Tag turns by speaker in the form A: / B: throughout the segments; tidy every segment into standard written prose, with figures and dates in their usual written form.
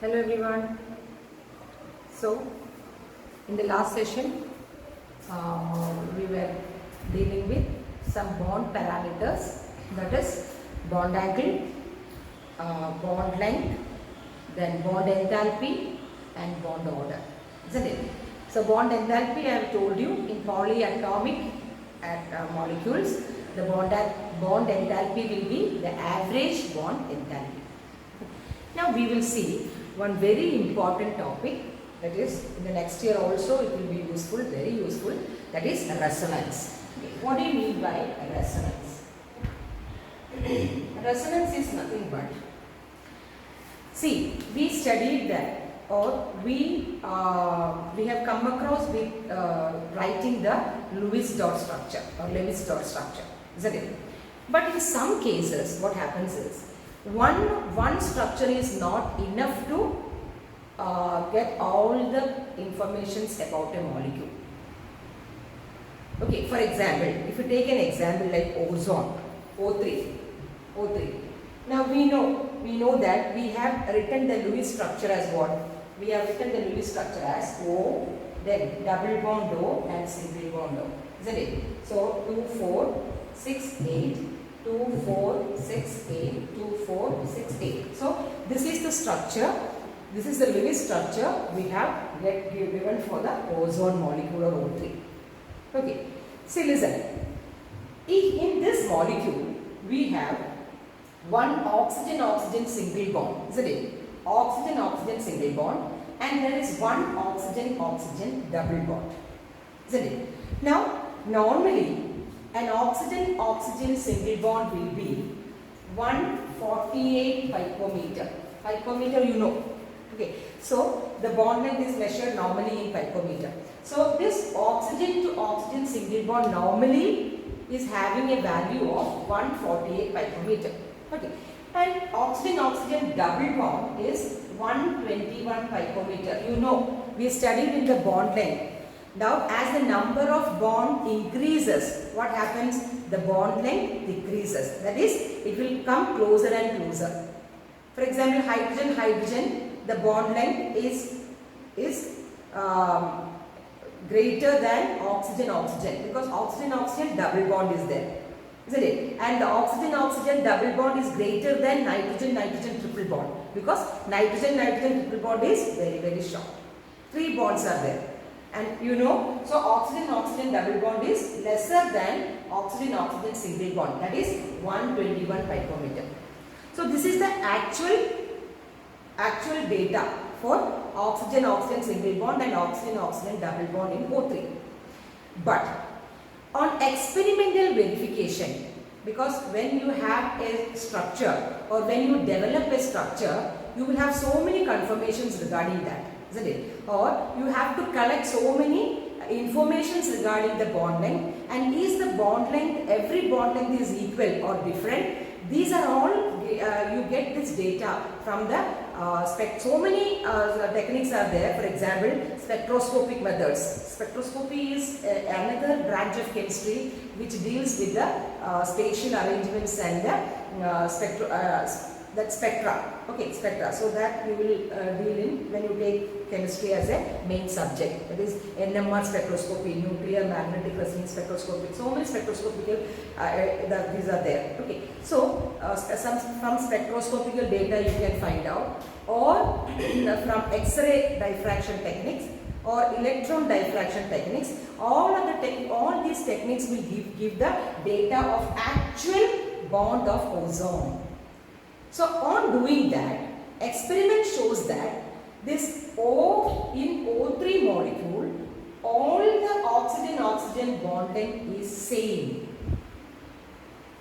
A: Hello everyone. So, in the last session, we were dealing with some bond parameters, that is bond angle, bond length, then bond enthalpy and bond order, isn't it? So, bond enthalpy I have told you in polyatomic molecules, the bond enthalpy will be the average bond enthalpy. Now we will see one very important topic, that is in the next year also it will be useful, very useful, that is resonance. Okay. What do you mean by resonance? Resonance is nothing but, see, we studied that, or we have come across with writing the Lewis dot structure or Lewis dot structure, isn't it? But in some cases what happens is, one structure is not enough to get all the informations about a molecule. Okay, for example, if you take an example like ozone, O3. Now we know that we have written the Lewis structure as what? We have written the Lewis structure as O, then double bond O and single bond O, isn't it? So 2, 4, 6, 8. 2, 4, 6, 8, 2, 4, 6, 8. So, this is the structure, this is the Lewis structure we have given for the ozone molecule or O3. Okay, see, listen, in this molecule we have one oxygen-oxygen single bond, isn't it? Oxygen-oxygen single bond, and there is one oxygen-oxygen double bond, isn't it? Now, normally an oxygen-oxygen single bond will be 148 picometer. Picometer, you know. Okay. So, the bond length is measured normally in picometer. So, this oxygen to oxygen single bond normally is having a value of 148 picometer. Okay. And oxygen-oxygen double bond is 121 picometer. You know, we studied in the bond length. Now, as the number of bond increases, what happens? The bond length decreases. That is, it will come closer and closer. For example, hydrogen, the bond length is greater than oxygen, because oxygen double bond is there, isn't it? And the oxygen double bond is greater than nitrogen triple bond, because nitrogen triple bond is very, very short. 3 bonds are there. And you know, so oxygen double bond is lesser than oxygen single bond, that is 121 picometer. So this is the actual data for oxygen single bond and oxygen double bond in O3. But on experimental verification, because when you have a structure or when you develop a structure, you will have so many confirmations regarding that, isn't it? Or you have to collect so many informations regarding the bond length, and is the bond length, every bond length is equal or different? These are all, you get this data from the so many techniques are there. For example, spectroscopic methods. Spectroscopy is another branch of chemistry which deals with the spatial arrangements and the spectra. Okay, spectra. So that you will deal in when you take chemistry as a main subject. That is NMR spectroscopy, nuclear magnetic resonance spectroscopy. So many spectroscopical these are there. Okay. So from spectroscopical data you can find out, or from X-ray diffraction techniques or electron diffraction techniques. All these techniques will give the data of actual bond of ozone. So on doing that, experiment shows that this O in O3 molecule, all the oxygen bond length is same,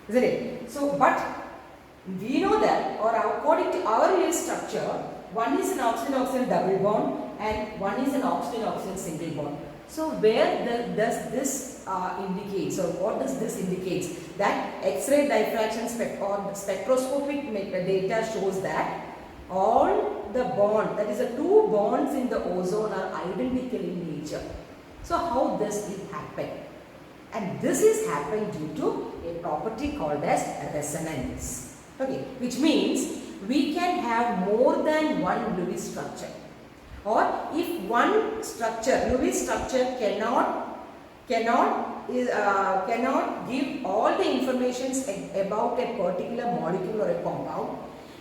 A: isn't it? So, but we know that, or according to our Lewis structure, one is an oxygen double bond and one is an oxygen single bond. So where does this indicates, or what does this indicates? That X-ray diffraction or spectroscopic data shows that all the bond, that is the 2 bonds in the ozone, are identical in nature. So how does it happen? And this is happened due to a property called as resonance. Okay, which means we can have more than one Lewis structure. Or if one structure, Lewis structure cannot give all the informations about a particular molecule or a compound,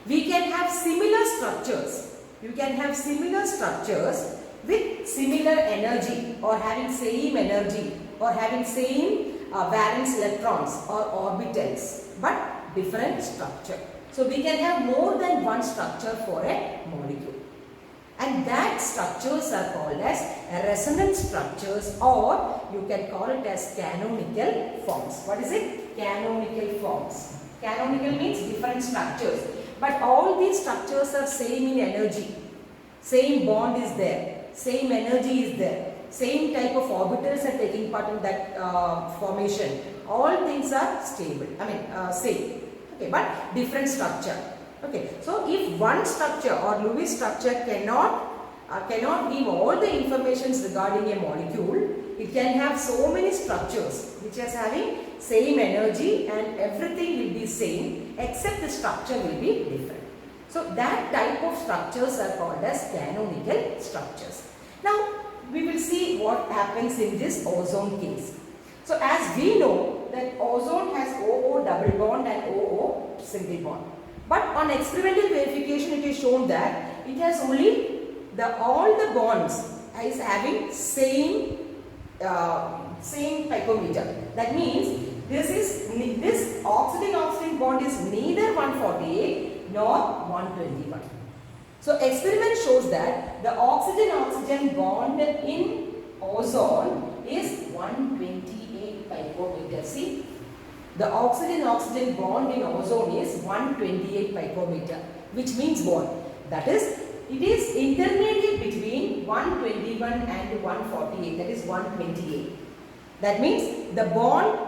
A: we can have similar structures. You can have similar structures with similar energy or having same energy or having same valence electrons or orbitals, but different structure. So we can have more than one structure for a molecule. And that structures are called as resonance structures, or you can call it as canonical forms. What is it? Canonical forms. Canonical means different structures. But all these structures are same in energy. Same bond is there. Same energy is there. Same type of orbitals are taking part in that formation. All things are stable. Same. Okay, but different structure. Okay, so if one structure or Lewis structure cannot give all the informations regarding a molecule, it can have so many structures which is having same energy and everything will be same except the structure will be different. So that type of structures are called as canonical structures. Now we will see what happens in this ozone case. So as we know that ozone has OO double bond and OO single bond. But on experimental verification it is shown that it has only all the bonds is having same picometer. That means this oxygen-oxygen bond is neither 148 nor 121. So experiment shows that the oxygen-oxygen bond in ozone is 128 picometer. See, the oxygen-oxygen bond in ozone is 128 picometer, which means what? That is, it is intermediate between 121 and 148, that is 128. That means the bond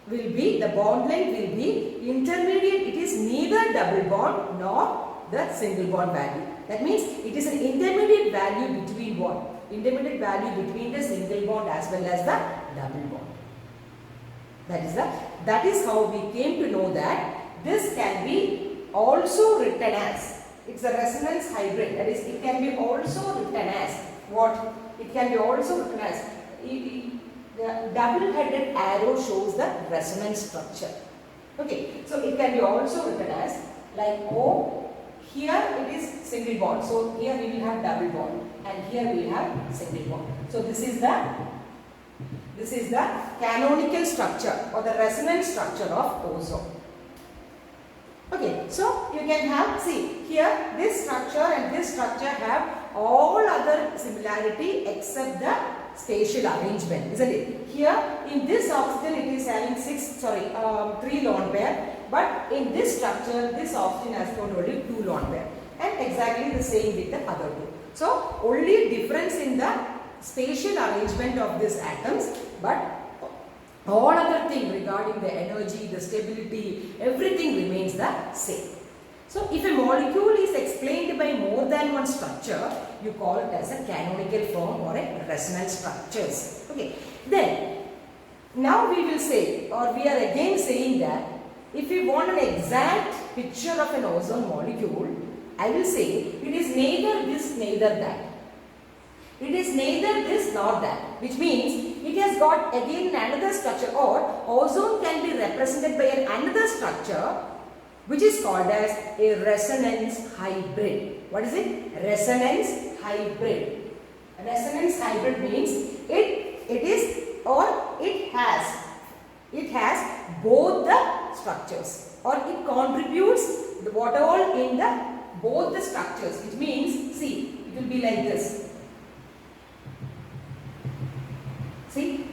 A: length will be intermediate, it is neither double bond nor the single bond value. That means it is an intermediate value between what? Intermediate value between the single bond as well as the double bond. That is how we came to know that this can be also written as, it's a resonance hybrid, that is it can be also written as what? It can be also written as, the double-headed arrow shows the resonance structure. Okay, so it can be also written as like O, here it is single bond, so here we will have double bond and here we will have single bond. So this is the canonical structure or the resonance structure of ozone. Okay, so you can have, see here this structure and this structure have all other similarity except the spatial arrangement, isn't it? Here in this oxygen it is having 3 lone pair, but in this structure this oxygen has got only 2 lone pair, and exactly the same with the other two. So only difference in the spatial arrangement of these atoms, but all other things regarding the energy, the stability, everything remains the same. So if a molecule is explained by more than one structure, you call it as a canonical form or a resonance structures. Okay. Then now we will say, or we are again saying that if we want an exact picture of an ozone molecule, I will say it is neither this neither that. It is neither this nor that, which means it has got again another structure, or ozone can be represented by another structure which is called as a resonance hybrid. What is it? Resonance hybrid. A resonance hybrid means it has both the structures, or it contributes what all in both the structures. It means, see, it will be like this. See,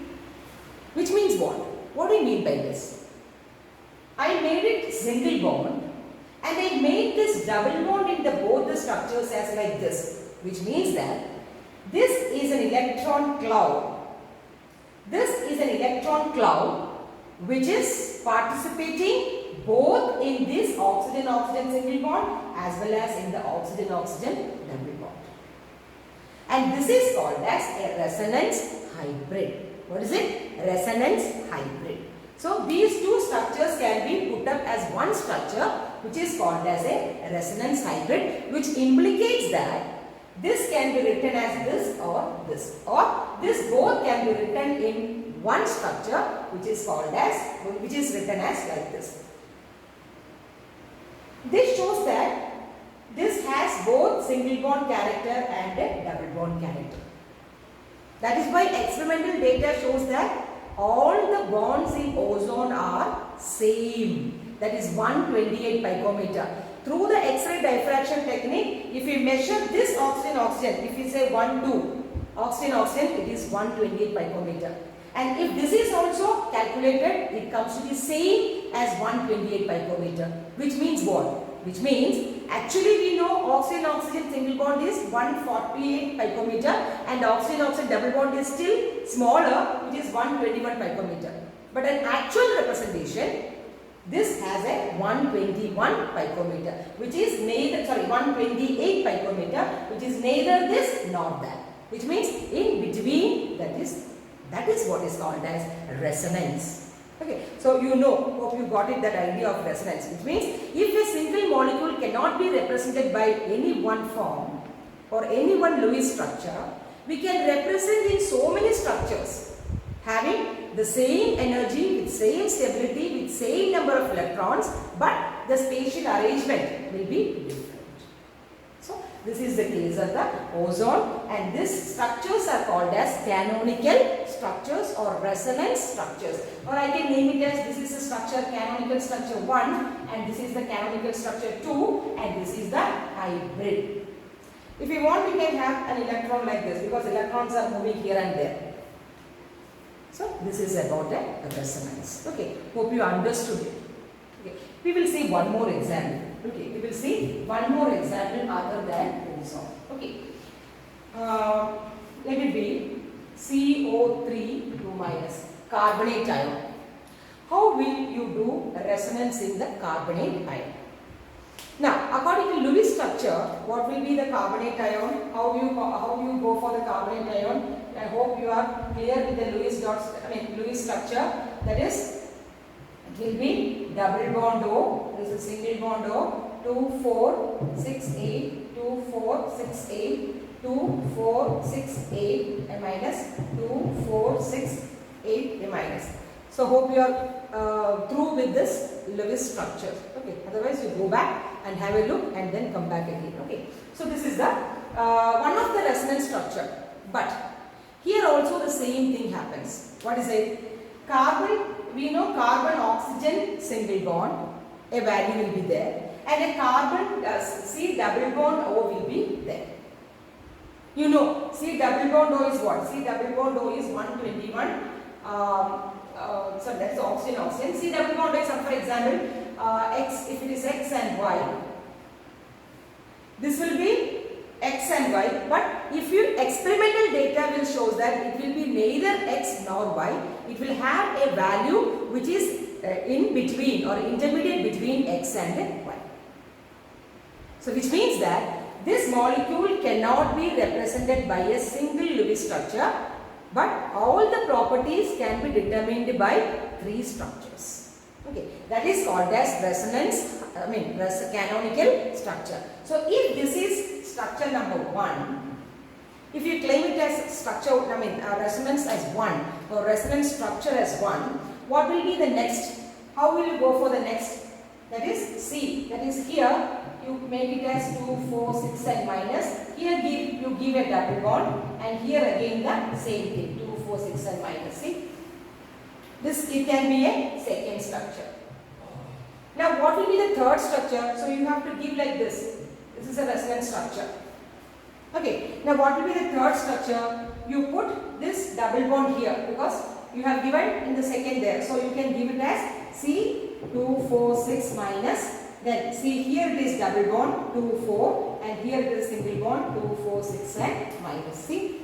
A: which means what? What do you mean by this? I made it single bond and I made this double bond in both the structures as like this, which means that this is an electron cloud. This is an electron cloud which is participating both in this oxygen-oxygen single bond as well as in the oxygen-oxygen double bond. And this is called as a resonance hybrid. What is it? Resonance hybrid. So these two structures can be put up as one structure which is called as a resonance hybrid, which implicates that this can be written as this, or this both can be written in one structure, which is written as like this. This shows that this has both single bond character and a double bond character. That is why experimental data shows that all the bonds in ozone are same. That is 128 picometer. Through the X-ray diffraction technique, if we measure this oxygen, if we say 1, 2, oxygen, it is 128 picometer. And if this is also calculated, it comes to be same as 128 picometer. Which means what? Which means actually we know oxygen single bond is 148 picometer and oxygen double bond is still smaller, which is 121 picometer. But an actual representation, this has a 121 picometer, which is neither, 128 picometer, which is neither this nor that. Which means in between, that is what is called as resonance. Okay, so you know, hope you got it, that idea of resonance, which means if a single molecule cannot be represented by any one form or any one Lewis structure, we can represent in so many structures having the same energy, with same stability, with same number of electrons, but the spatial arrangement will be different. So this is the case of the ozone, and these structures are called as canonical structures or resonance structures, or I can name it as, this is the structure canonical structure 1 and this is the canonical structure 2 and this is the hybrid. If you want, we can have an electron like this because electrons are moving here and there. So this is about a resonance. Okay, hope you understood it. Okay, we will see one more example. Okay, we will see one more example other than ozone. Okay, let it be CO3 2 minus carbonate ion. How will you do resonance in the carbonate ion? Now, according to Lewis structure, what will be the carbonate ion? How do you go for the carbonate ion? I hope you are clear with the Lewis structure. That is, it will be double bond O. This is single bond O. 2 4 6 8 2 4 6 8 2 4 6 8 A minus 2 4 6 8 A minus. So hope you are through with this Lewis structure. Okay. Otherwise, you go back and have a look and then come back again. Okay. So this is the one of the resonance structure. But here also the same thing happens. What is it? Carbon. We know carbon oxygen single bond. A value will be there, and a carbon C double bond O will be there. You know, C double bond O is what? C double bond O is 121. So that's oxygen. C double bond O is, for example, X, if it is X and Y. This will be X and Y, but if your experimental data will show that it will be neither X nor Y, it will have a value which is in between or intermediate between X and Y. So which means that this molecule cannot be represented by a single Lewis structure, but all the properties can be determined by 3 structures. Okay, that is called as resonance, canonical structure. So if this is structure number 1, if you claim it as structure, resonance as 1 or resonance structure as 1, what will be the next? How will you go for the next? That is C. That is here you make it as 2, 4, 6 and minus. Here you give a double bond, and here again the same thing, 2, 4, 6 and minus. See? This it can be a second structure. Now what will be the third structure? So you have to give like this. This is a resonance structure. Okay. Now what will be the third structure? You put this double bond here because you have given in the second there. So you can give it as C 2, 4, 6 minus. Then see here it is double bond 2, 4 and here it is single bond 2, 4, 6 and minus. See?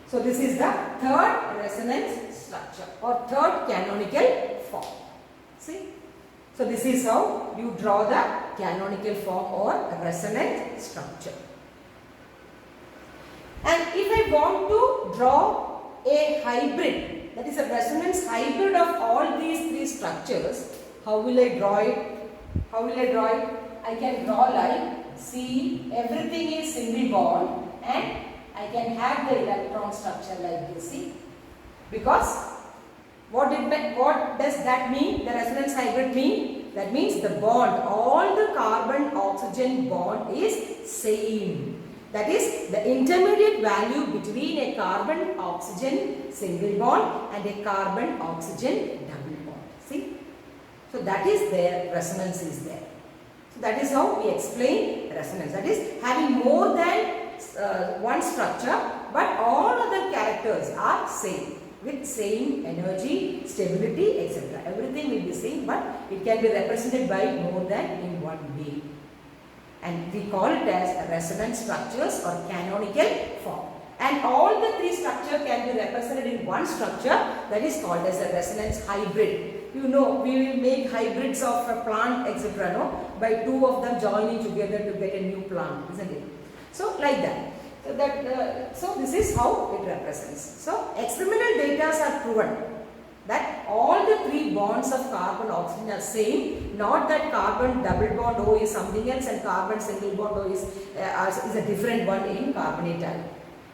A: So this is the third resonance structure or third canonical form. See? So this is how you draw the canonical form or resonant structure. And if I want to draw a hybrid, that is a resonance hybrid of all these 3 structures, how will I draw it? How will I draw it? I can draw like, see, everything is single bond and I can have the electron structure like this, see. Because what does that mean? The resonance hybrid mean? That means the bond, all the carbon-oxygen bond is same. That is the intermediate value between a carbon-oxygen single bond and a carbon-oxygen double bond. See? So that is there, resonance is there. So that is how we explain resonance. That is having more than one structure, but all other characters are same, with same energy, stability, etc. Everything will be same, but it can be represented by more than in one way. And we call it as resonance structures or canonical form. And all the three structures can be represented in one structure, that is called as a resonance hybrid. You know, we will make hybrids of a plant, etc. No? By two of them joining together to get a new plant, isn't it? So like that. So this is how it represents. So experimental data are proven that all the three bonds of carbon oxygen are same, not that carbon double bond O is something else and carbon single bond O is a different one in carbonate ion.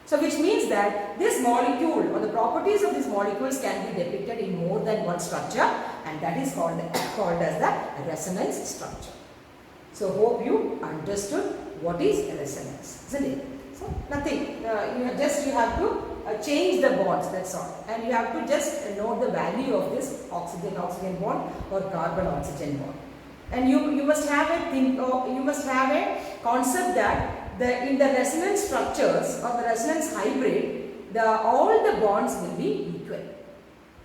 A: So which means that this molecule or the properties of these molecules can be depicted in more than one structure, and that is called as the resonance structure. So hope you understood what is resonance, isn't it? So nothing, you have to change the bonds, that's all, and you have to just know the value of this oxygen bond or carbon oxygen bond. And you must have a concept that in the resonance structures or the resonance hybrid, all the bonds will be equal.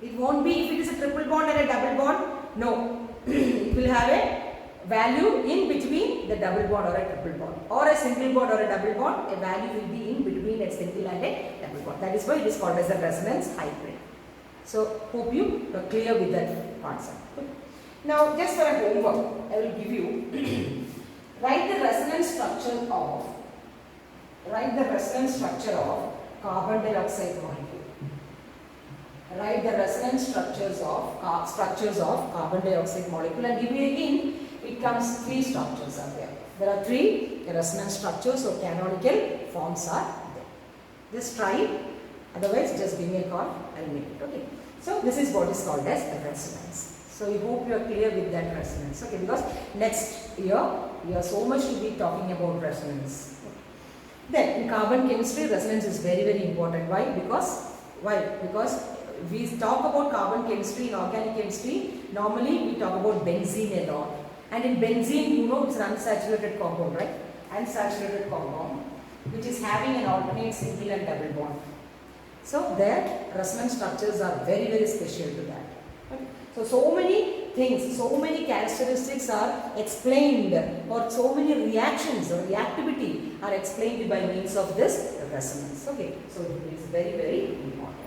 A: It won't be if it is a triple bond and a double bond. No, it will have a value in between the double bond or a triple bond, or a single bond or a double bond. A value will be in between a single and a double bond. That is why it is called as a resonance hybrid. So hope you are clear with that concept. Now, just for a homework, I will give you write the resonance structure of carbon dioxide molecule. Write the resonance structures of carbon dioxide molecule, and give me again. It comes three structures are there. There are three resonance structures, so canonical forms are there. Just try it. Otherwise, just give me a call. I will make it. Okay. So this is what is called as a resonance. So I hope you are clear with that resonance. Okay, because next year we are so much to be talking about resonance. Then in carbon chemistry, resonance is very, very important. Why? Because we talk about carbon chemistry in organic chemistry. Normally we talk about benzene and all. And in benzene, you know, it's an unsaturated compound, right? Unsaturated compound, which is having an alternate single and double bond. So their resonance structures are very, very special to that. Okay. So many things, so many characteristics are explained, or so many reactions or reactivity are explained by means of this resonance. Okay, so it is very, very important.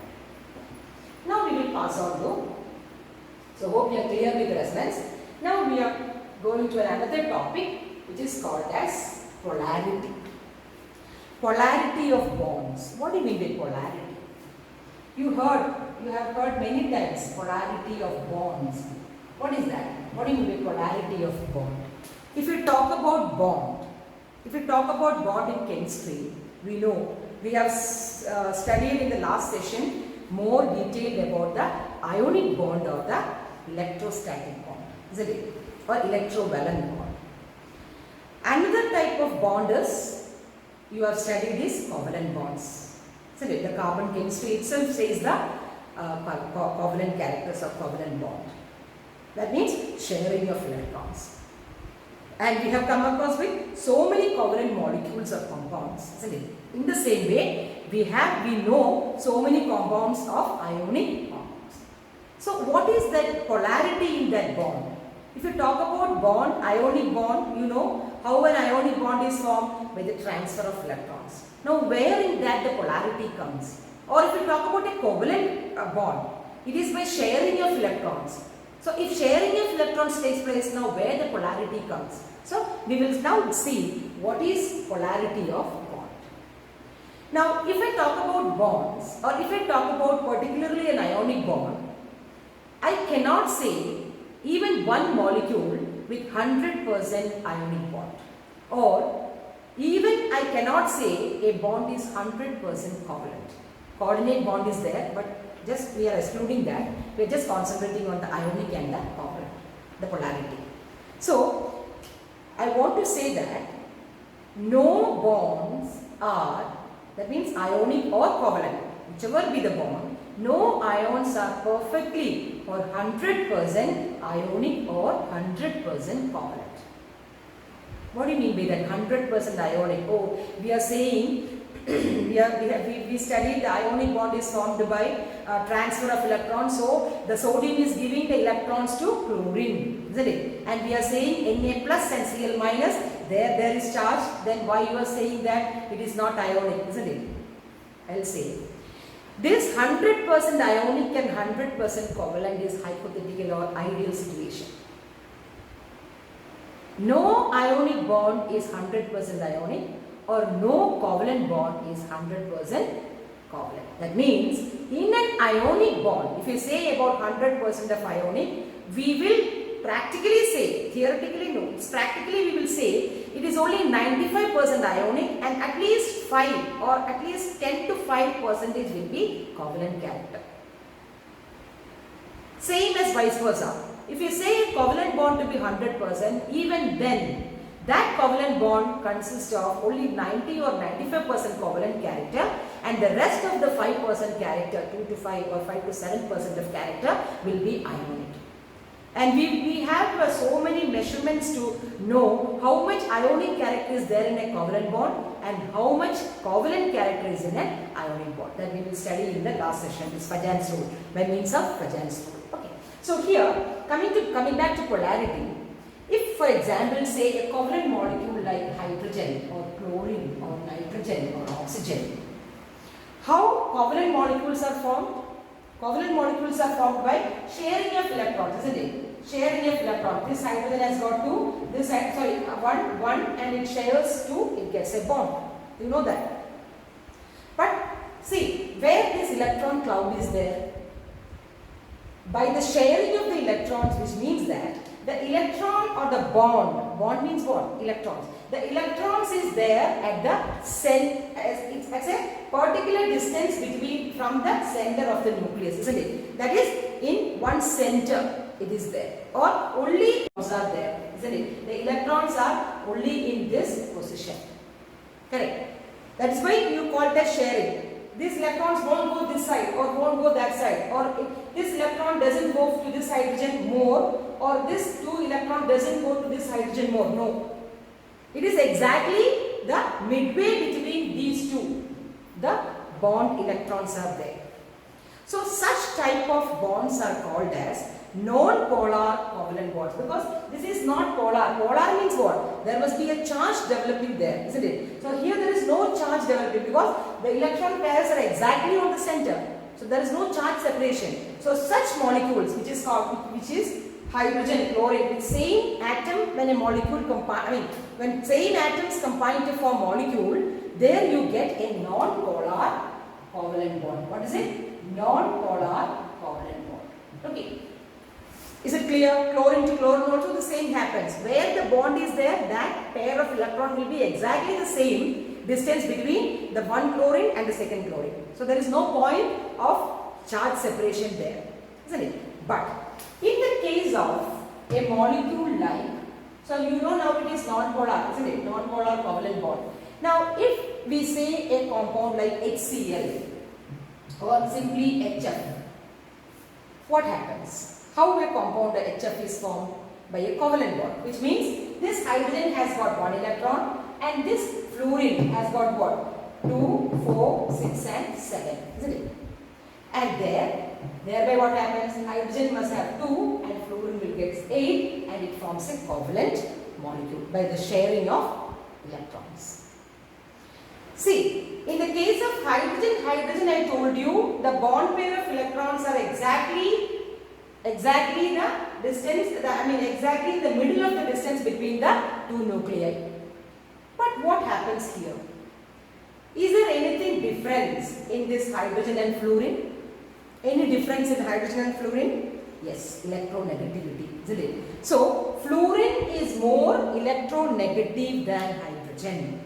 A: Now we will pass on to. So hope you are clear with resonance. Now we are going to another topic, which is called as polarity. Polarity of bonds. What do you mean by polarity? You have heard many times polarity of bonds. What is that? What do you mean by polarity of bond? If you talk about bond in chemistry, we know, we have studied in the last session more detailed about the ionic bond or the electrostatic bond, isn't it? Or electrovalent bond. Another type of bond is, you have studied is covalent bonds. So the carbon chemistry itself says the covalent characters of covalent bond. That means sharing of electrons. And we have come across with so many covalent molecules or compounds, isn't it? In the same way, we know so many compounds of ionic compounds. So what is that polarity in that bond? If you talk about bond, ionic bond, you know how an ionic bond is formed by the transfer of electrons. Now where in that the polarity comes? Or if you talk about a covalent bond, it is by sharing of electrons. So if sharing of electrons takes place, now where the polarity comes? So we will now see what is polarity of bond. Now if I talk about bonds, or if I talk about particularly an ionic bond, I cannot say even one molecule with 100% ionic bond. Or even I cannot say a bond is 100% covalent. Coordinate bond is there, but just we are excluding that. We are just concentrating on the ionic and the covalent, the polarity. So I want to say that no bonds are, that means ionic or covalent, whichever be the bond, no ions are perfectly or 100% ionic or 100% covalent. What do you mean by that 100% ionic? Oh, we are saying we studied the ionic bond is formed by transfer of electrons. So the sodium is giving the electrons to chlorine, isn't it? And we are saying Na plus and Cl minus, there is charge. Then why you are saying that it is not ionic, isn't it? I'll say this 100% ionic and 100% covalent is hypothetical or ideal situation. No ionic bond is 100% ionic, or no covalent bond is 100% covalent. That means in an ionic bond, if you say about 100% of ionic, we will practically say, theoretically no, practically we will say it is only 95% ionic and at least 5 or at least 10 to 5% will be covalent character. Same as vice versa. If you say a covalent bond to be 100%, even then that covalent bond consists of only 90 or 95% covalent character, and the rest of the 5% character, 2 to 5 or 5 to 7% of character will be ionic. And we have so many measurements to know how much ionic character is there in a covalent bond and how much covalent character is in an ionic bond. That we will study in the last session, this Pajan's rule, by means of Pajan's rule. Okay. So here, coming back to polarity, if for example say a covalent molecule like hydrogen or chlorine or nitrogen or oxygen, how covalent molecules are formed? Covalent molecules are formed by sharing of electrons, isn't it? Sharing of electrons. This hydrogen has got 2, this one and it shares 2, it gets a bond. You know that. But see, where this electron cloud is there, by the sharing of the electrons, which means that the electron or the bond means what? Electrons. The electrons is there at the center, it's a particular distance from the center of the nucleus, isn't it? That is in one center it is there, or only electrons are there, isn't it? The electrons are only in this position. Correct. That is why you call it as sharing. These electrons won't go this side or won't go that side, or if this electron doesn't go to this hydrogen more, or this 2 electron doesn't go to this hydrogen more. No. It is exactly the midway between these two. The bond electrons are there. So such type of bonds are called as non-polar covalent bonds, because this is not polar. Polar means what? There must be a charge developing there, isn't it? So here there is no charge developing because the electron pairs are exactly on the center. So there is no charge separation. So such molecules, which is hydrogen, chlorine, with same atom, when a molecule when same atoms combine to form molecule, there you get a non-polar covalent bond. What is it? Non-polar covalent bond. Okay. Is it clear? Chlorine to chlorine also the same happens. Where the bond is there, that pair of electron will be exactly the same distance between the one chlorine and the second chlorine. So there is no point of charge separation there, isn't it? But in the case of a molecule like, so you know now it is non-polar, isn't it? Non-polar covalent bond. Now if we say a compound like HCl or simply HF, what happens? How a compound HF is formed? By a covalent bond, which means this hydrogen has got 1 electron and this fluorine has got what? 2, 4, 6 and 7, isn't it? And thereby what happens? Hydrogen must have 2 and fluorine will get 8 and it forms a covalent molecule by the sharing of electrons. See, in the case of hydrogen I told you the bond pair of electrons are exactly the distance, exactly the middle of the distance between the two nuclei. But what happens here? Is there anything difference in this hydrogen and fluorine? Any difference in hydrogen and fluorine? Yes, electronegativity, isn't it? So, fluorine is more electronegative than hydrogen.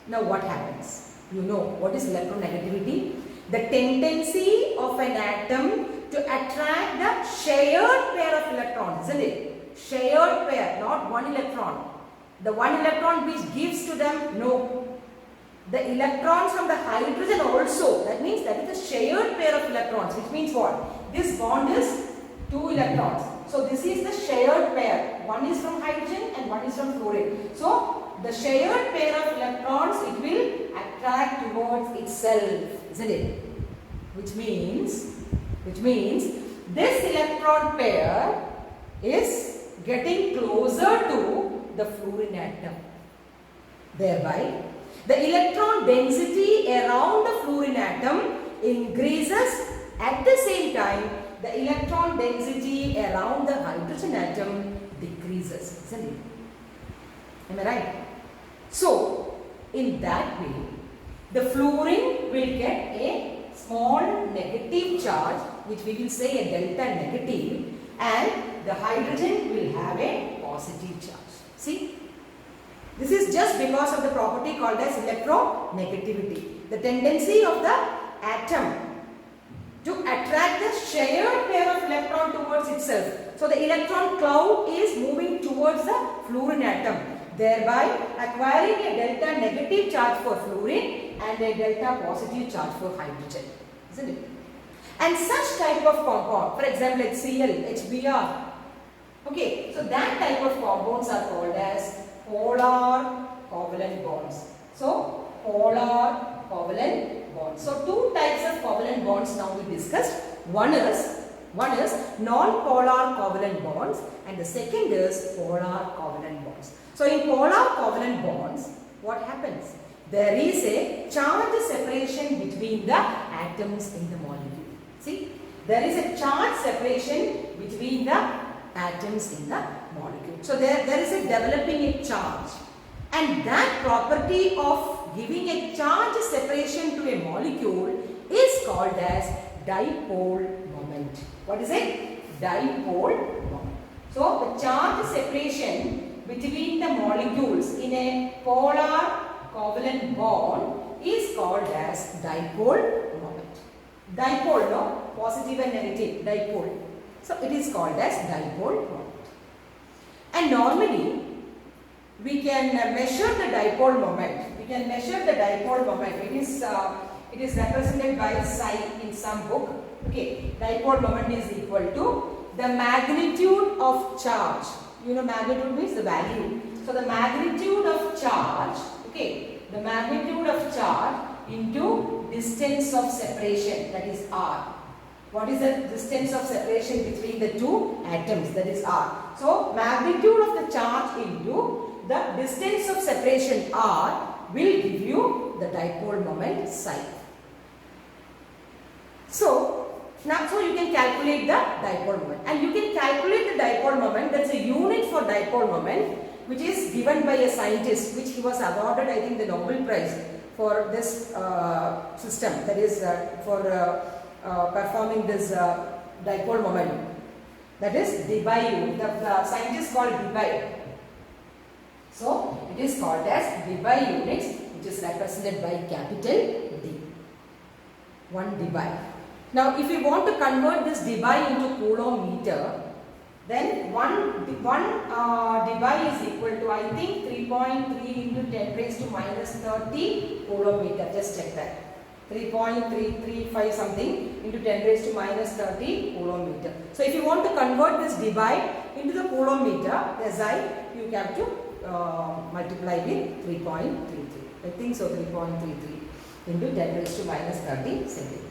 A: Now what happens? You know what is electronegativity? The tendency of an atom to attract the shared pair of electrons, isn't it? Shared pair, not one electron. The one electron which gives to them, no. The electrons from the hydrogen also, that means that is a shared pair of electrons, which means what? This bond is 2 electrons. So this is the shared pair. One is from hydrogen and one is from fluorine. So the shared pair of electrons, it will attract towards itself, isn't it? Which means this electron pair is getting closer to the fluorine atom. Thereby, the electron density around the fluorine atom increases. At the same time, the electron density around the hydrogen atom decreases, isn't it? Am I right? So, in that way, the fluorine will get a small negative charge, which we will say a delta negative, and the hydrogen will have a positive charge. See? This is just because of the property called as electronegativity. The tendency of the atom to attract the shared pair of electron towards itself. So the electron cloud is moving towards the fluorine atom, thereby acquiring a delta negative charge for fluorine and a delta positive charge for hydrogen, isn't it? And such type of compound, for example, HCl, HBr, okay, so that type of compounds are called as polar covalent bonds. So, polar covalent bonds. So, two types of covalent bonds now we discussed. One is non-polar covalent bonds and the second is polar covalent bonds. So, in polar covalent bonds, what happens? There is a charge separation between the atoms in the molecule. See, there is a charge separation between the atoms in the molecule. So there is a developing a charge, and that property of giving a charge separation to a molecule is called as dipole moment. What is it? Dipole moment. So the charge separation between the molecules in a polar covalent bond is called as dipole moment. Dipole, no? Positive and negative, dipole. So it is called as dipole moment. And normally we can measure the dipole moment. We can measure the dipole moment. It is represented by psi in some book. Okay, dipole moment is equal to the magnitude of charge. You know, magnitude means the value. So the magnitude of charge, okay, the magnitude of charge into distance of separation, that is R. What is the distance of separation between the two atoms, that is R. So, magnitude of the charge into the distance of separation R will give you the dipole moment psi. So, now you can calculate the dipole moment, and you can calculate the dipole moment. That's a unit for dipole moment which is given by a scientist, which he was awarded, I think, the Nobel Prize for this system, that is for performing this dipole moment. That is Debye unit. The scientist called Debye. So it is called as Debye units, which is represented by capital D. 1 Debye. Now if you want to convert this Debye into coulomb meter, then one Debye is equal to, I think, 3.3 into 10 raised to minus 30 coulomb meter. Just check that. 3.335 something into 10 raised to minus 30 coulomb meter. So if you want to convert this Debye into the coulomb meter, SI, you have to multiply with 3.33. I think so, 3.33 into 10 raised to minus 30 centimeter.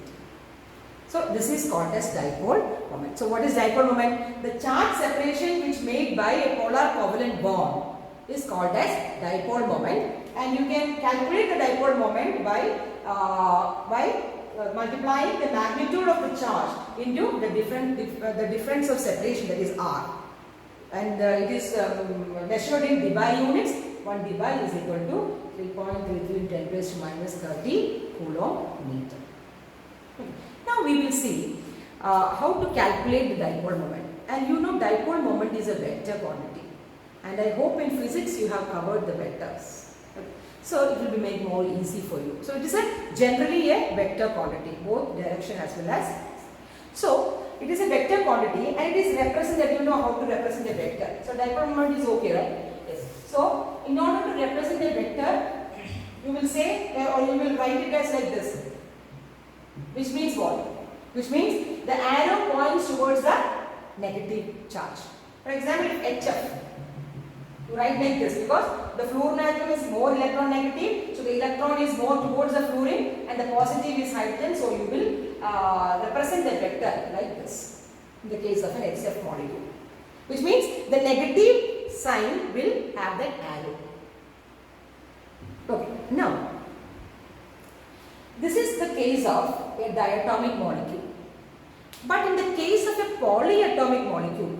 A: So this is called as dipole moment. So what is dipole moment? The charge separation which made by a polar covalent bond is called as dipole moment, and you can calculate the dipole moment by multiplying the magnitude of the charge into the difference of separation, that is R, and it is measured in Debye units. 1 Debye is equal to 3.33 in 10 raised to minus 30 coulomb meter. Now we will see how to calculate the dipole moment. and you know dipole moment is a vector quantity, and I hope in physics you have covered the vectors. So it will be made more easy for you. So it is generally a vector quantity, both direction as well as. So it is a vector quantity and it is represented, you know how to represent a vector. So dipole moment is okay, right? Yes. So in order to represent a vector, you will say or you will write it as like this. Which means what? Which means the arrow points towards the negative charge. For example, if HF, you write like this because the fluorine atom is more electron negative, so the electron is more towards the fluorine and the positive is hydrogen, so you will represent the vector like this in the case of an HF molecule. Which means the negative sign will have that arrow. Okay, now this is the case of a diatomic molecule. But in the case of a polyatomic molecule,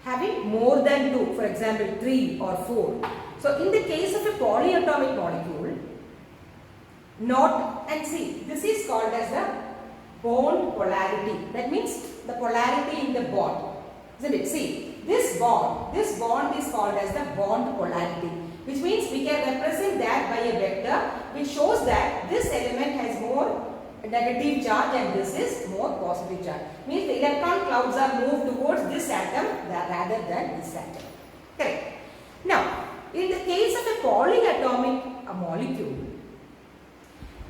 A: having more than 2, for example 3 or 4. So in the case of a polyatomic molecule, and see, this is called as the bond polarity. That means the polarity in the bond. Isn't it? See, this bond is called as the bond polarity. Which means we can represent that by a vector which shows that this element has more negative charge and this is more positive charge. Means the electron clouds are moved towards this atom rather than this atom. Correct. Now, in the case of a polyatomic molecule,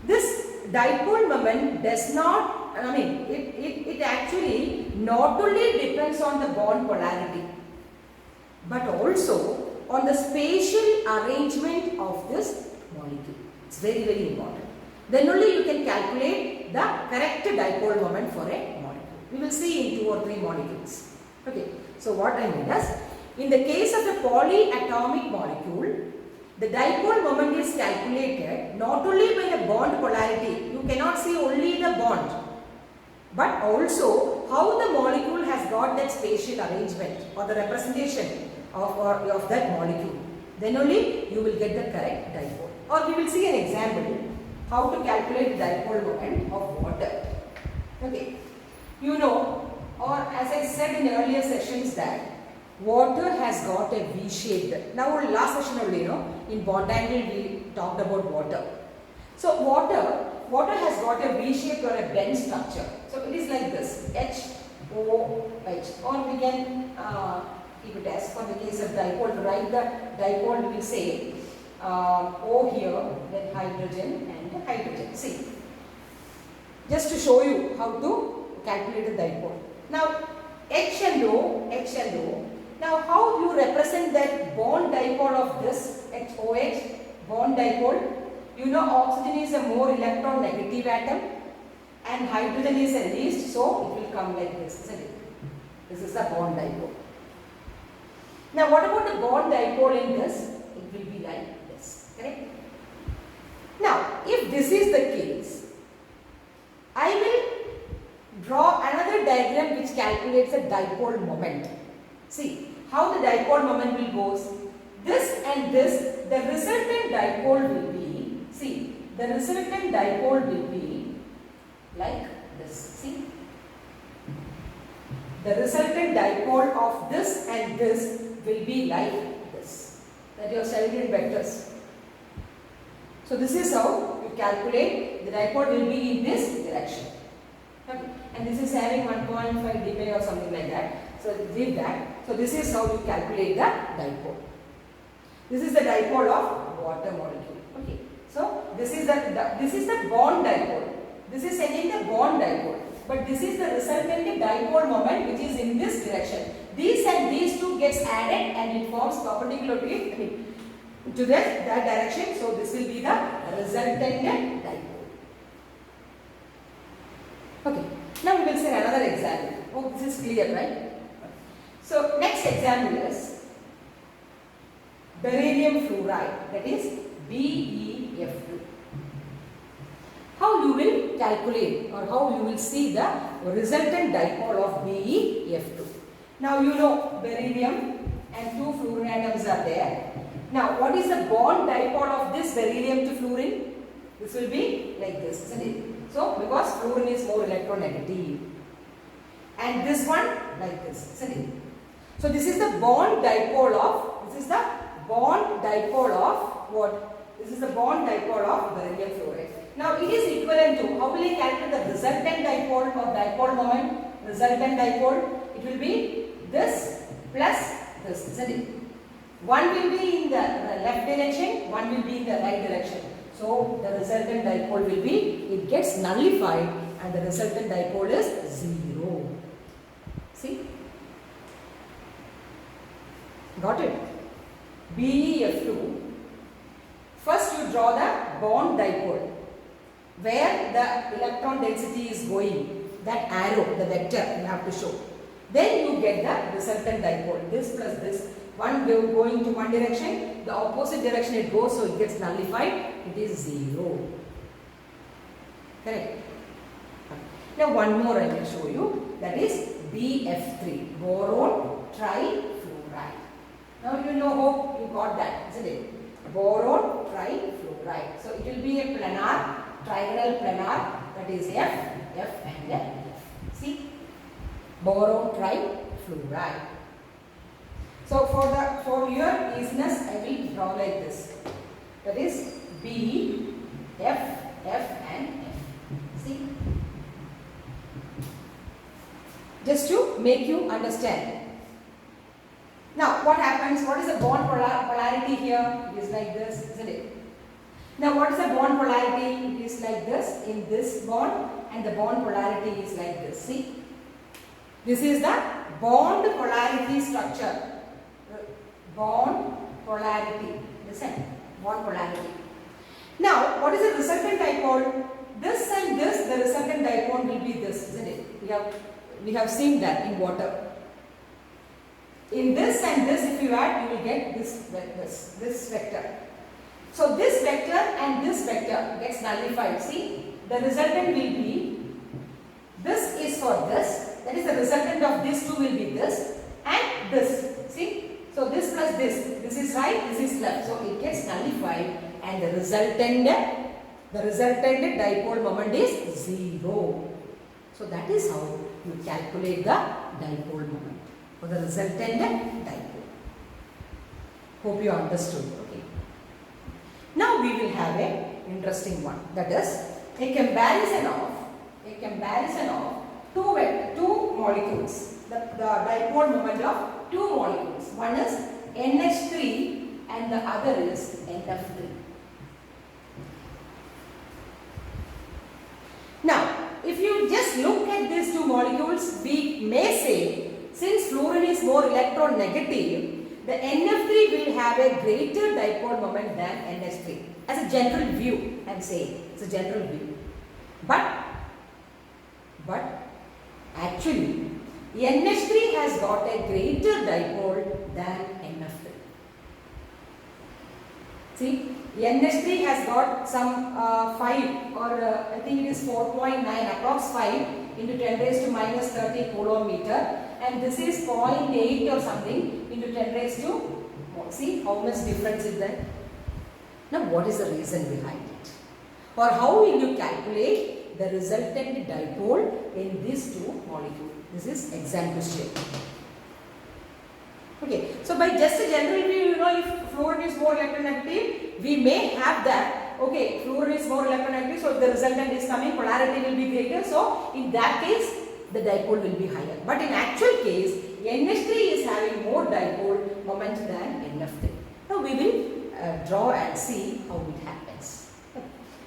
A: this dipole moment does not, it actually not only depends on the bond polarity, but also on the spatial arrangement of this molecule. It's very, very important. Then only you can calculate the correct dipole moment for a molecule. We will see in 2 or 3 molecules. Okay. So what I mean is, in the case of a polyatomic molecule, the dipole moment is calculated not only by the bond polarity. You cannot see only the bond, but also how the molecule has got that spatial arrangement or the representation of that molecule. Then only you will get the correct dipole. Or we will see an example how to calculate the dipole moment of water. Okay. You know, or as I said in earlier sessions, that water has got a V-shaped. Now last session only, in bond angle we talked about water. So water has got a V-shaped or a bend structure. So it is like this, HOH, or we can keep it as for the case of dipole. To write the dipole, we will say O here, then hydrogen and hydrogen. See, just to show you how to calculate the dipole. Now H and O. Now how you represent that bond dipole of this HOH bond dipole? You know oxygen is a more electron negative atom and hydrogen is a least, so it will come like this, isn't it? This is the bond dipole. Now what about the bond dipole in this? It will be like this, correct? Now if this is the case, I will draw another diagram which calculates the dipole moment. See how the dipole moment will go. This and this, the resultant dipole will be, see, the resultant dipole will be like this. See, the resultant dipole of this and this will be like this. That you are studying in vectors. So this is how you calculate the dipole will be in this direction. Okay. And this is having 1.5 dpi or something like that. So leave that. So this is how you calculate the dipole. This is the dipole of water molecule. Okay. So this is the bond dipole. This is again the bond dipole. But this is the resultant dipole moment which is in this direction. These and these two gets added and it forms perpendicular to it, to that direction. So this will be the resultant dipole. Okay. Now we will see another example. Oh, this is clear, right? So next example is beryllium fluoride, that is BeF2. How you will calculate or how you will see the resultant dipole of BeF2. Now you know beryllium and 2 fluorine atoms are there. Now what is the bond dipole of this beryllium to fluorine? This will be like this, isn't it? So because fluorine is more electronegative. and this one like this, isn't it? So this is the bond dipole of, what? This is the bond dipole of beryllium fluoride. Now it is equivalent to, how will I calculate the resultant dipole or dipole moment? Resultant dipole, it will be this plus this, isn't it? One will be in the left direction, one will be in the right direction. So the resultant dipole will be, it gets nullified and the resultant dipole is 0. See? Got it? BeF2. First you draw the bond dipole. Where the electron density is going, that arrow, the vector you have to show. Then you get the resultant dipole. This plus this. One going to one direction, the opposite direction it goes, so it gets nullified. It is 0. Correct? Now one more I will show you. That is BF3. Boron trifluoride. Now you know, hope you got that, isn't it? Boron trifluoride. So it will be a planar, trigonal planar, that is F, F and F. See? Boron trifluoride. So for your easiness, I will draw like this. That is B, F, F and F. See? Just to make you understand. Now what happens? What is the bond polarity here? It is like this, isn't it? Now what is the bond polarity? It is like this in this bond, and the bond polarity is like this. See? This is the bond polarity structure. Bond polarity. Listen. Bond polarity. Now what is the resultant dipole? This and this, the resultant dipole will be this, isn't it? We have seen that in water. In this and this, if you add, you will get this vector. So this vector and this vector gets nullified. See, the resultant will be, this is for this, that is the resultant of this two will be this and this. See, so this plus this is right, this is left. So it gets nullified and the resultant dipole moment is 0. So that is how you calculate the dipole moment for the resultant dipole. Hope you understood. Okay. Now we will have a interesting one, that is a comparison of two molecules. The dipole moment of two molecules. One is NH3 and the other is NF3. Now, if you just look at these two molecules, we may say, since fluorine is more electron negative, the NF3 will have a greater dipole moment than NH3. As a general view, I am saying, it's a general view. But actually, NH3 has got a greater dipole than NF3. See, NH3 has got some 5 or I think it is 4.9, approx 5 into 10 raised to minus 30 coulometer, and this is 0.8 or something into 10 raised to, see how much difference is there. Now what is the reason behind it? Or how will you calculate the resultant dipole in these two molecules? This is exam question. Okay, so by just a general view, if fluorine is more electronegative, we may have that. Okay, fluorine is more electronegative, so if the resultant is coming, polarity will be greater. So in that case, the dipole will be higher. But in actual case, NH3 is having more dipole moment than NF3. Now we will draw and see how it happens.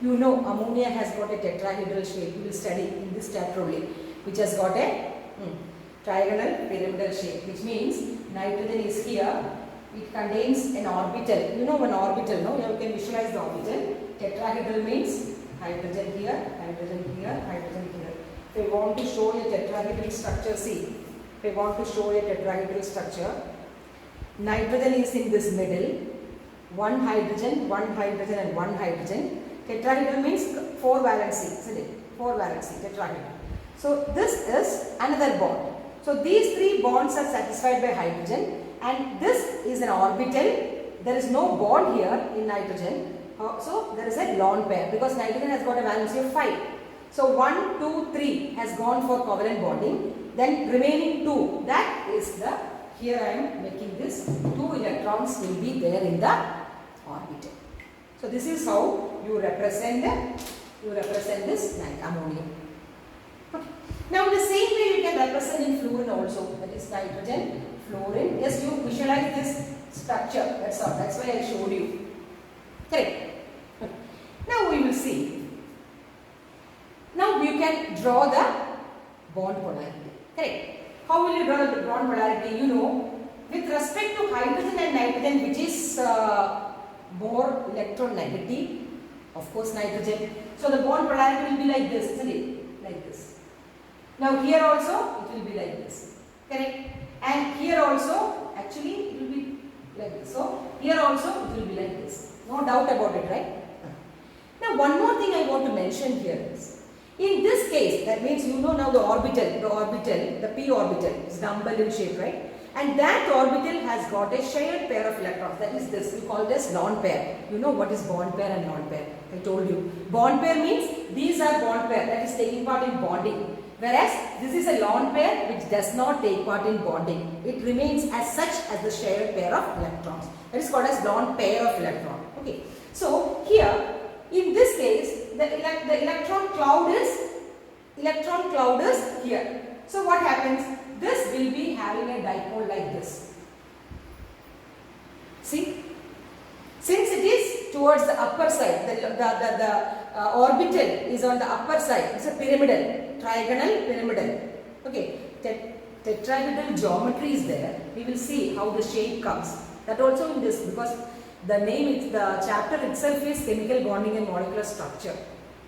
A: You know, ammonia has got a tetrahedral shape. We will study in this chapter only, which has got a trigonal pyramidal shape, which means nitrogen is here. It contains an orbital. You know an orbital, no? You can visualize the orbital. Tetrahedral means hydrogen here, hydrogen here, hydrogen here. If I want to show a tetrahedral structure, see. If I want to show a tetrahedral structure, nitrogen is in this middle. One hydrogen and one hydrogen. Tetrahedral means 4 valency, isn't it? 4 valency, tetrahedral. So this is another bond. So these 3 bonds are satisfied by hydrogen, and this is an orbital. There is no bond here in nitrogen. So there is a lone pair because nitrogen has got a valency of 5. So 1, 2, 3 has gone for covalent bonding. then remaining 2, that is the, here I am making this, 2 electrons will be there in the orbital. So this is how you represent this like ammonia. Okay. Now in the same way you can represent in fluorine also, that is nitrogen, fluorine. Yes, you visualize this structure, that's all, that's why I showed you. Correct. Okay. Now we will see. Now you can draw the bond polarity. Correct. How will you draw the bond polarity? You know, with respect to hydrogen and nitrogen, which is more electronegative, of course nitrogen. So the bond polarity will be like this, isn't it? Like this. Now here also it will be like this. Correct. And here also actually it will be like this. So here also it will be like this. No doubt about it, right? Now one more thing I want to mention here is, in this case, that means you know now the orbital, the p orbital is dumbbell in shape, right? And that orbital has got a shared pair of electrons, that is this, we call this lone pair. You know what is bond pair and lone pair, I told you. Bond pair means these are bond pair, that is taking part in bonding. Whereas this is a lone pair which does not take part in bonding. It remains as such as the shared pair of electrons. That is called as lone pair of electron. Okay. So here, in this case, the electron cloud is here. So what happens? This will be having a dipole like this. See? Since it is towards the upper side, the orbital is on the upper side. It's a pyramidal, trigonal pyramidal. Okay. Tetrahedral geometry is there. We will see how the shape comes. That also in this, because the name, the chapter itself is chemical bonding and molecular structure.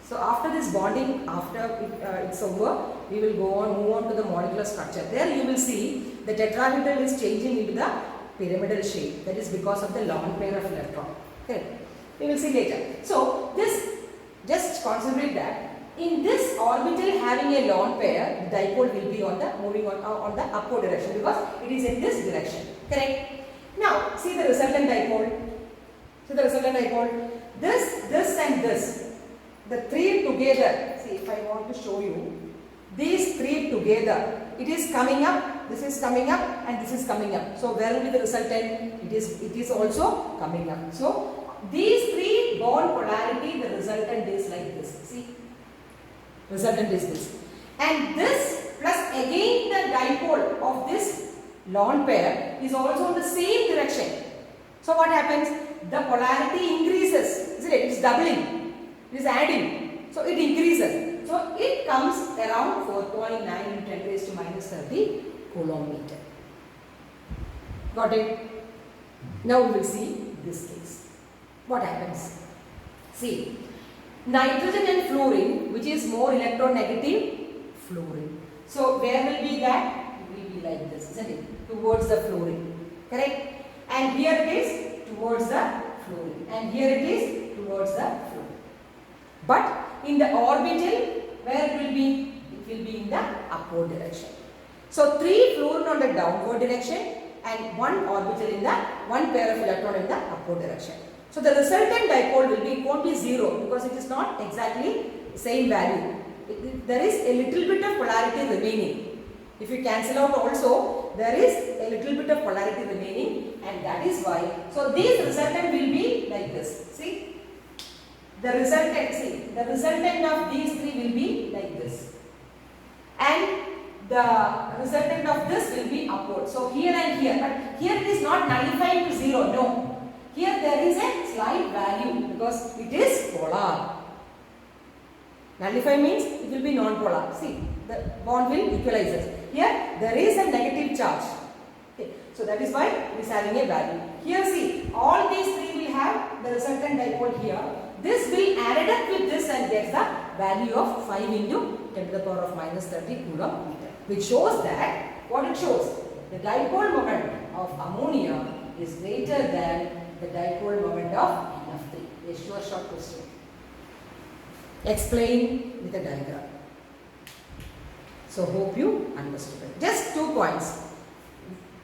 A: So after this bonding, after it's over, we will move on to the molecular structure. There you will see the tetrahedral is changing into the pyramidal shape. That is because of the lone pair of electron. Okay. We will see later. So this, just concentrate that. In this orbital having a lone pair, the dipole will be on the moving on the upward direction, because it is in this direction. Correct. Now see the resultant dipole. See the resultant dipole. This and this. The three together, see if I want to show you, these three together, it is coming up, this is coming up and this is coming up. So where will be the resultant? It is also coming up. So these three bond polarity, the resultant is like this. See, resultant is this. And this plus again the dipole of this lone pair is also in the same direction. So what happens? The polarity increases, isn't it? It is doubling. It is adding. So it increases. So it comes around 4.9 into 10 raised to minus 30 coulomb meter. Got it? Now we will see this case. What happens? See, nitrogen and fluorine, which is more electronegative, fluorine. So where will be that? It will be like this, isn't it? Towards the fluorine. Correct? And here it is towards the fluorine. And here it is towards the fluorine. But in the orbital, where it will be? It will be in the upward direction. So 3 fluorine on the downward direction and 1 orbital in the, 1 pair of electron in the upward direction. So the resultant dipole will be, it won't be 0 because it is not exactly the same value. There is a little bit of polarity remaining. If you cancel out also, there is a little bit of polarity remaining, and that is why. So this resultant will be like this. See? The resultant of these three will be like this. And the resultant of this will be upward. So here and here, but here it is not nullifying to 0, no. Here there is a slight value because it is polar. Nullify means it will be non-polar. See, the bond will equalize it. Here there is a negative charge. Okay. So that is why it is having a value. Here see, all these three will have the resultant dipole here. This will add up with this and gets the value of 5 into 10 to the power of minus 30 coulomb meter. Which shows that, what it shows? The dipole moment of ammonia is greater than the dipole moment of NF3. A sure short question. Explain with a diagram. So hope you understood it. Just 2 points.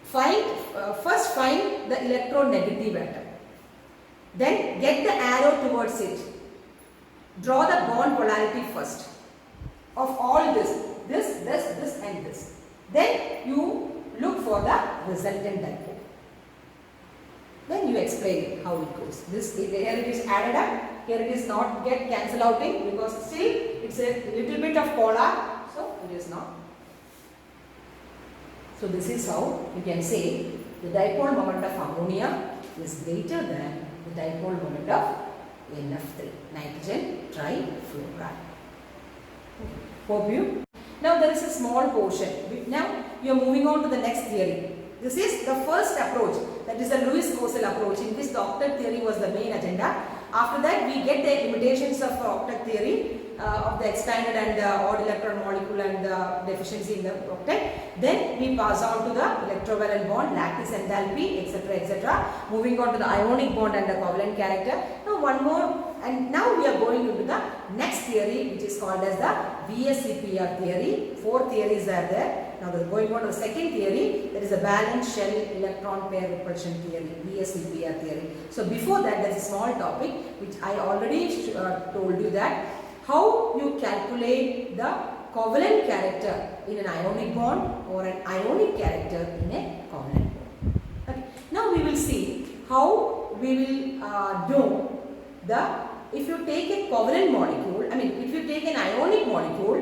A: First find the electronegative atom. Then get the arrow towards it. Draw the bond polarity first. Of all this and this. Then you look for the resultant dipole. Then you explain how it goes. This here it is added up, here it is not get cancel outing because still it's a little bit of polar, so it is not. So this is how you can say the dipole moment of ammonia is greater than the dipole moment of NF3, nitrogen trifluoride. Hope you. Now there is a small portion. Now you are moving on to the next theory. This is the first approach, that is the Lewis-Coasel approach, in which the octet theory was the main agenda. After that we get the limitations of octet theory, of the expanded and the odd electron molecule and the deficiency in the octet. Then we pass on to the electrovalent bond, lattice enthalpy, etc., etc. Moving on to the ionic bond and the covalent character. Now one more, and now we are going into the next theory, which is called as the VSEPR theory. 4 theories are there. Now going on to the second theory, that is the valence shell electron pair repulsion theory, VSEPR theory. So before that, there is a small topic which I already told you, that how you calculate the covalent character in an ionic bond or an ionic character in a covalent bond. Okay. Now we will see how we will do the, if you take a covalent molecule, if you take an ionic molecule,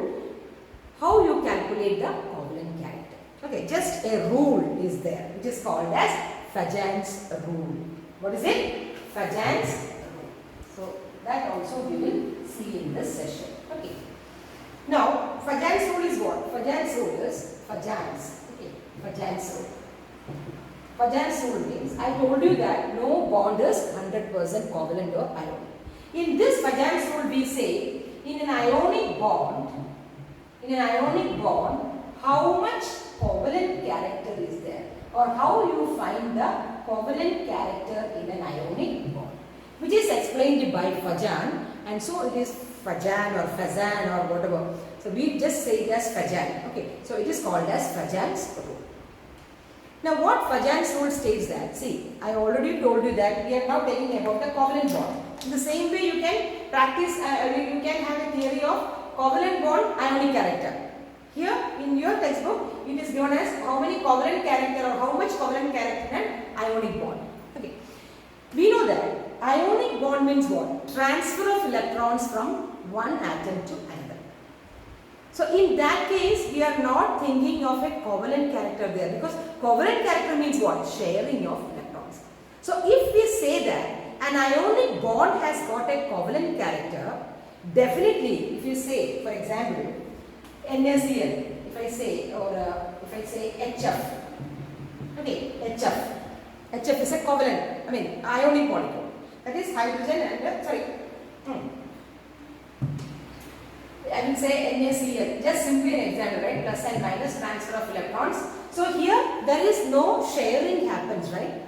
A: how you calculate the covalent character. Okay, just a rule is there, which is called as Fajan's rule. What is it? Fajan's rule. So that also we will see in this session. Okay. Now Fajan's rule is what? Fajan's rule is Fajan's. Okay. Fajan's rule. Fajan's rule means, I told you that no bond is 100% covalent or ionic. In this Fajan's rule we say, in an ionic bond, how much covalent character is there, or how you find the covalent character in an ionic bond, which is explained by Fajan, and so it is Fajan or Fazan or whatever. So we just say it as Fajan. Okay, so it is called as Fajan's rule. Now what Fajan's rule states that, see, I already told you that we are now taking about the covalent bond. In the same way you can practice, you can have a theory of covalent bond ionic character. Here in your textbook it is given as how many covalent character or how much covalent character in an ionic bond. Okay. We know that ionic bond means what? Transfer of electrons from one atom to another. So in that case we are not thinking of a covalent character there, because covalent character means what? Sharing of electrons. So if we say that an ionic bond has got a covalent character, definitely if you say, for example, NaCl, if I say, or if I say HF, okay, HF is a covalent, ionic molecule, that is hydrogen and, I will say NaCl, just simply an example, right, plus and minus transfer of electrons. So here there is no sharing happens, right.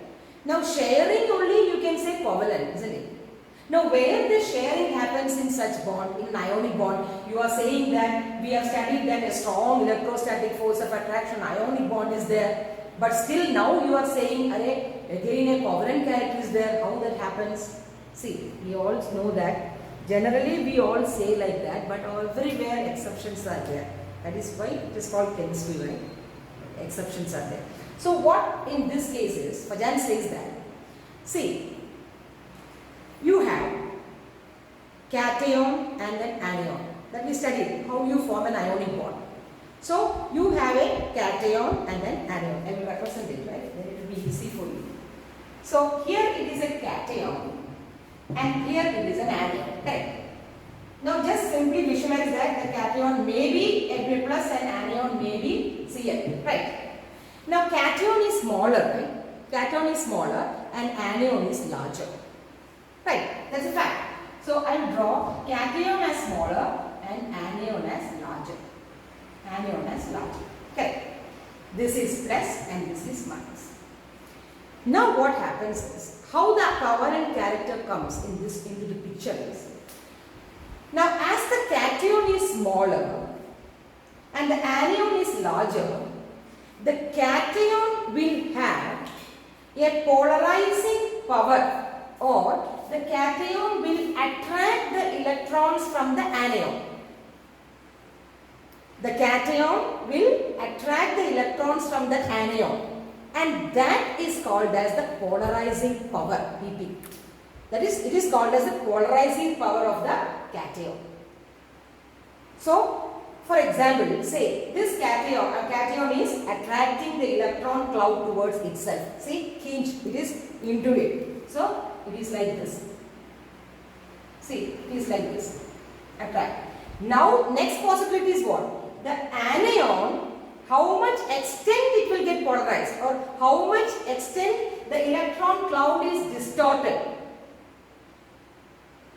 A: Now sharing only you can say covalent, isn't it? Now where the sharing happens in such bond, in an ionic bond, you are saying that we have studied that a strong electrostatic force of attraction, ionic bond is there, but still now you are saying, again a covalent character is there, how that happens? See, we all know that generally we all say like that, but everywhere exceptions are there. That is why it is called chemistry, right? Exceptions are there. So what in this case is, Fajan says that, see, you have cation and then anion. That we studied how you form an ionic bond. So you have a cation and then anion. I will represent it, right? Then it will be easy for you. So here it is a cation and here it is an anion. Correct? Now just simply visualize that the cation may be Na plus and anion may be Cl. Right? Now cation is smaller, right? Cation is smaller and anion is larger. Right, that's a fact. So I will draw cation as smaller and anion as larger. Anion as larger. Okay. This is plus and this is minus. Now what happens is, how the covalent character comes in this into the picture is, now as the cation is smaller and the anion is larger, the cation will have a polarizing power, or the cation will attract the electrons from the anion. the cation will attract the electrons from the anion, and that is called as the polarizing power, Pp. That is, it is called as the polarizing power of the cation. So, for example, say this cation is attracting the electron cloud towards itself. See, hinge, it is into it. So, it is like this. See, it is like this. Attract. Now, next possibility is what? The anion, how much extent it will get polarized, or how much extent the electron cloud is distorted.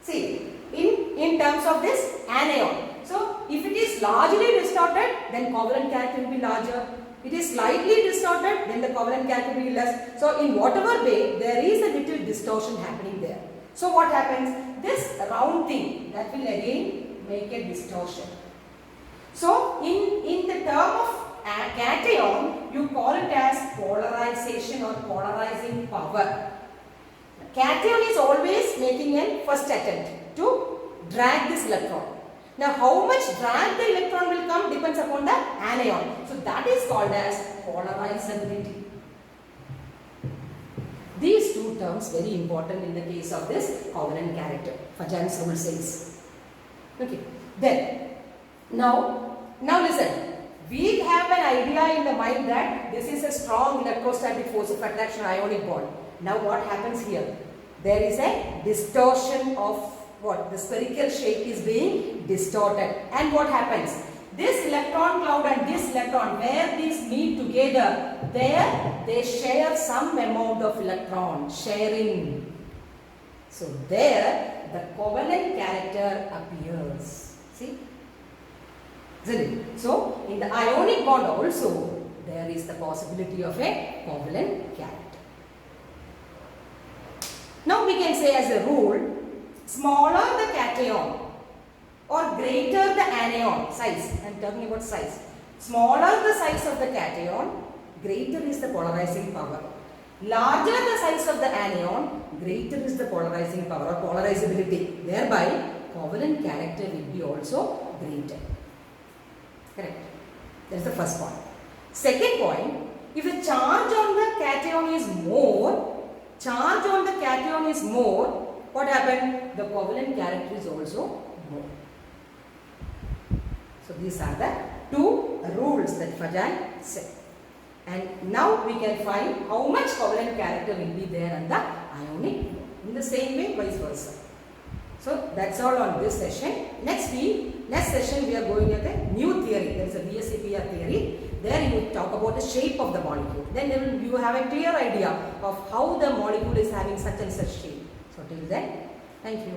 A: See, in terms of this anion. So, if it is largely distorted, then covalent character will be larger. It is slightly distorted, then the covalent character will be less. So, in whatever way, there is a little distortion happening there. So, what happens? This round thing, that will again make a distortion. So, in the term of cation, you call it as polarization or polarizing power. Cation is always making a first attempt to drag this electron. Now, how much drag the electron will come depends upon the anion. So, that is called as polarizability. These two terms very important in the case of this covalent character. Fajans rule says. Okay. Then, now listen. We have an idea in the mind that this is a strong electrostatic force of attraction ionic bond. Now, what happens here? There is a distortion of what? The spherical shape is being distorted. And what happens? This electron cloud and this electron, where these meet together, there they share some amount of electron sharing. So, there the covalent character appears. See? Isn't it? So, in the ionic bond also, there is the possibility of a covalent character. Now, we can say as a rule, smaller the cation or greater the anion size, I am talking about size. Smaller the size of the cation, greater is the polarizing power. Larger the size of the anion, greater is the polarizing power or polarizability. Thereby, covalent character will be also greater. Correct. That is the first point. Second point, if the charge on the cation is more, what happened? The covalent character is also more. So, these are the two rules that Fajan said. And now we can find how much covalent character will be there in the ionic. In the same way, vice versa. So, that's all on this session. Next session we are going at a new theory. There is a BSCPR theory. There you talk about the shape of the molecule. Then you have a clear idea of how the molecule is having such and such shape. So, till then, thank you.